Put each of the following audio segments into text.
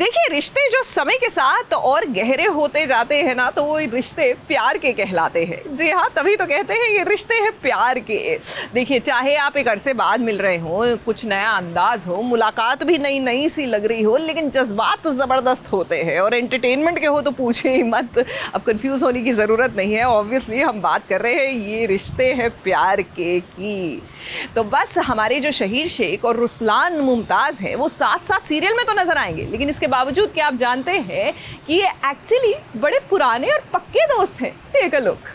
देखिए, रिश्ते जो समय के साथ और गहरे होते जाते हैं ना, तो वो रिश्ते प्यार के कहलाते हैं। जी हाँ, तभी तो कहते हैं ये रिश्ते हैं प्यार के। देखिए, चाहे आप एक अरसे बाद मिल रहे हो, कुछ नया अंदाज हो, मुलाकात भी नई नई सी लग रही हो, लेकिन जज्बात ज़बरदस्त होते हैं और एंटरटेनमेंट के हो तो पूछे ही मत। अब कंफ्यूज होने की ज़रूरत नहीं है। ऑब्वियसली हम बात कर रहे हैं ये रिश्ते हैं प्यार के की। तो बस हमारे जो शहीर शेख और रुसलान मुमताज़ हैं, वो साथ साथ सीरियल में तो नजर आएंगे, लेकिन इसके बावजूद क्या आप जानते हैं कि ये एक्चुअली बड़े पुराने और पक्के दोस्त हैं। Take a look.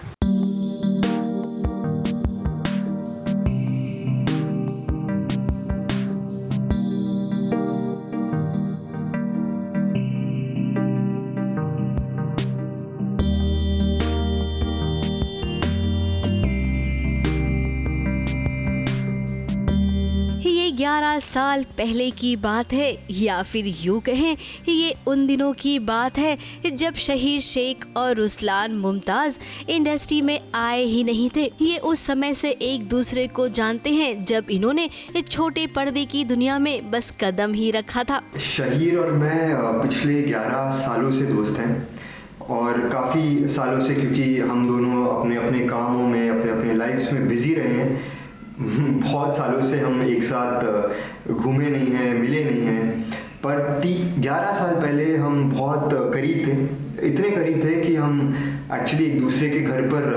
ये 11 साल पहले की बात है, या फिर यूँ कहें ये उन दिनों की बात है जब शहीर शेख और रुसलान मुमताज़ इंडस्ट्री में आए ही नहीं थे। ये उस समय से एक दूसरे को जानते हैं जब इन्होंने इस छोटे पर्दे की दुनिया में बस कदम ही रखा था। शहीर और मैं पिछले 11 सालों से दोस्त हैं और काफ़ी सालों से, क्योंकि हम दोनों अपने अपने कामों में अपने अपने लाइफ्स में बिजी रहे हैं। बहुत सालों से हम एक साथ घूमे नहीं हैं, मिले नहीं हैं, पर 11 साल पहले हम बहुत करीब थे। इतने करीब थे कि हम एक्चुअली एक दूसरे के घर पर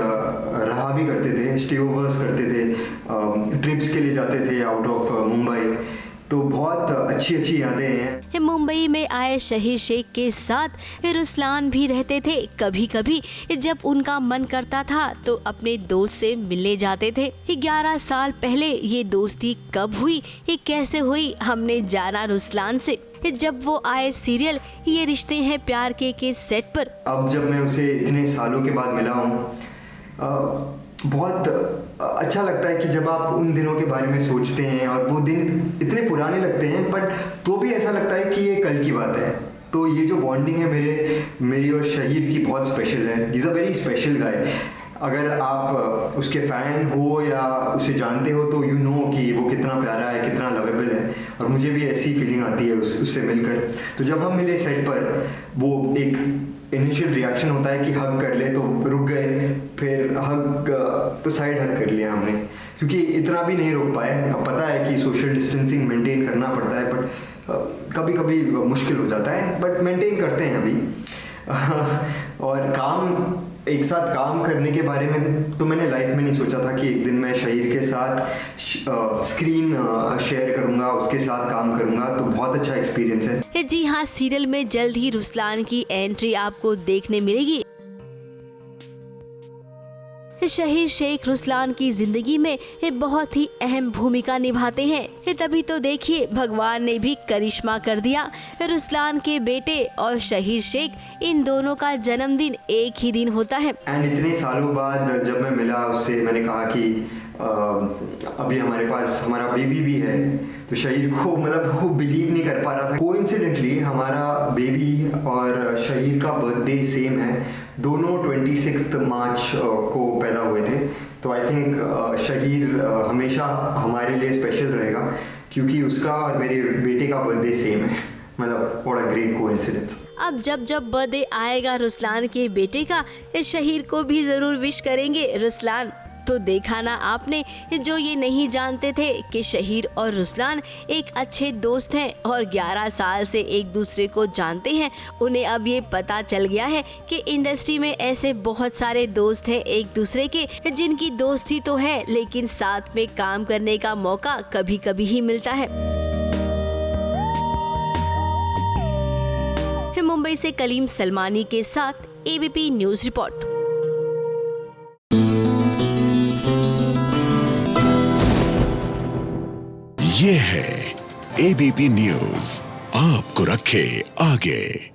रहा भी करते थे, स्टे ओवर्स करते थे, ट्रिप्स के लिए जाते थे आउट ऑफ मुंबई। तो बहुत अच्छी अच्छी यादें हैं। मुंबई में आए शहीर शेख के साथ रुसलान भी रहते थे। कभी कभी जब उनका मन करता था तो अपने दोस्त से मिलने जाते थे। 11 साल पहले ये दोस्ती कब हुई, ये कैसे हुई, हमने जाना रुसलान से जब वो आए सीरियल ये रिश्ते हैं प्यार के सेट पर। अब जब मैं उसे इतने सालों के बाद मिला हूँ, बहुत अच्छा लगता है कि जब आप उन दिनों के बारे में सोचते हैं और वो दिन इतने पुराने लगते हैं, बट तो भी ऐसा लगता है कि ये कल की बात है। तो ये जो बॉन्डिंग है मेरी और शहीर की बहुत स्पेशल है। इज़ अ वेरी स्पेशल गाय। अगर आप उसके फ़ैन हो या उसे जानते हो तो यू नो कि वो कितना प्यारा है, कितना लवेबल है, और मुझे भी ऐसी फीलिंग आती है उससे मिलकर। तो जब हम मिले सेट पर, वो एक इनिशियल रिएक्शन होता है कि हग कर ले, तो रुक गए, फिर हग तो साइड हग कर लिया हमने, क्योंकि इतना भी नहीं रोक पाए। अब पता है कि सोशल डिस्टेंसिंग मेंटेन करना पड़ता है, बट कभी कभी मुश्किल हो जाता है, बट मेंटेन करते हैं अभी। और एक साथ काम करने के बारे में तो मैंने लाइफ में नहीं सोचा था कि एक दिन मैं शहीर के साथ स्क्रीन शेयर करूंगा, उसके साथ काम करूंगा। तो बहुत अच्छा एक्सपीरियंस है। जी हाँ, सीरियल में जल्द ही रुसलान की एंट्री आपको देखने मिलेगी। शहीर शेख रुसलान की जिंदगी में बहुत ही अहम भूमिका निभाते हैं। तभी तो देखिए भगवान ने भी करिश्मा कर दिया। रुसलान के बेटे और शहीर शेख, इन दोनों का जन्मदिन एक ही दिन होता है। एंड इतने सालों बाद जब मैं मिला उससे, मैंने कहा कि अभी हमारे पास हमारा बेबी भी है। तो शहीर को मतलब वो बिलीव नहीं कर पा रहा था। कोइंसिडेंटली हमारा बेबी और शहीर का बर्थडे सेम है। दोनों 26 मार्च को पैदा हुए थे। तो आई थिंक शहीर हमेशा हमारे लिए स्पेशल रहेगा, क्योंकि उसका और मेरे बेटे का बर्थडे सेम है। मतलब व्हाट अ ग्रेट कोइंसिडेंस। अब जब बर्थडे आएगा रुसलान के बेटे का, शहीर को भी जरूर विश करेंगे रुसलान। तो देखा ना आपने, जो ये नहीं जानते थे कि शहीर और रुसलान एक अच्छे दोस्त हैं और 11 साल से एक दूसरे को जानते हैं, उन्हें अब ये पता चल गया है कि इंडस्ट्री में ऐसे बहुत सारे दोस्त हैं एक दूसरे के, जिनकी दोस्ती तो है लेकिन साथ में काम करने का मौका कभी कभी ही मिलता है। मुंबई से कलीम सलमानी के साथ एबीपी न्यूज रिपोर्ट। ये है एबीपी न्यूज, आपको रखे आगे।